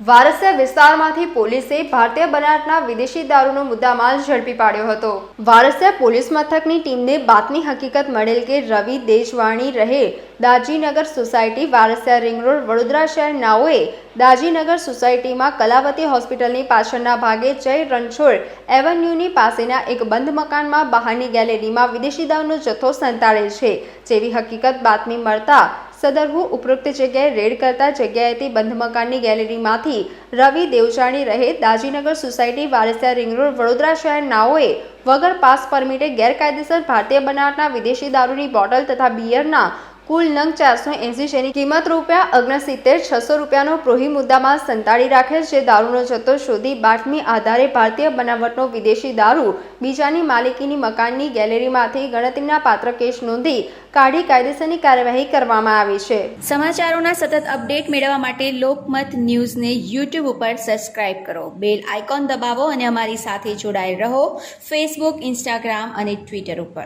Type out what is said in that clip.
વારસિયા વિસ્તારમાંથી પોલીસે ભારતીય બનાવટના વિદેશી દારૂનો મુદ્દામાલ ઝડપી પાડ્યો હતો। વારસિયા પોલીસ મથકની ટીમને બાતમી હકીકત મળેલ કે રવિ દેશવાણી રહે Dajinagar society Varasiya ring road Vadodara શહેર નાઓએ દાજીનગર સોસાયટીમાં કલાવતી હોસ્પિટલની પાછળના ભાગે જય રણછોડ એવન્યુની પાસેના એક બંધ મકાનમાં બહારની ગેલેરીમાં વિદેશી દારૂનો જથ્થો સંતાડેલ છે જેવી હકીકત બાતમી મળતા સદરહુ ઉપરોક્ત જગ્યાએ રેડ કરતા જગ્યાએથી બંધ મકાનની ગેલેરીમાંથી રવિ દેવજાણી રહે Dajinagar society Varasiya ring road Vadodara શહેર નાઓએ વગર પાસ પરમિટે ગેરકાયદેસર ભારતીય બનાવટના વિદેશી દારૂની બોટલ તથા બિયરના કુલ નંગ 480 જેની કિંમત ₹670,600 પ્રોહી મુદ્દામાં સંતાડી રાખેલ છે। દારૂનો જથ્થો શોધી બાતમી આધારે ભારતીય બનાવટનો વિદેશી દારૂ બીજાની માલિકીની મકાનની ગેલેરીમાંથી ગણતરીના પાત્ર કેસ નોંધી કાઢી કાયદેસરની કાર્યવાહી કરવામાં આવી છે। સમાચારોના સતત અપડેટ મેળવવા માટે લોકમત ન્યૂઝને YouTube ઉપર સબસ્ક્રાઇબ કરો, બેલ આઇકોન દબાવો અને અમારી સાથે જોડાયેલ રહો ફેસબુક, ઇન્સ્ટાગ્રામ અને ટ્વિટર ઉપર।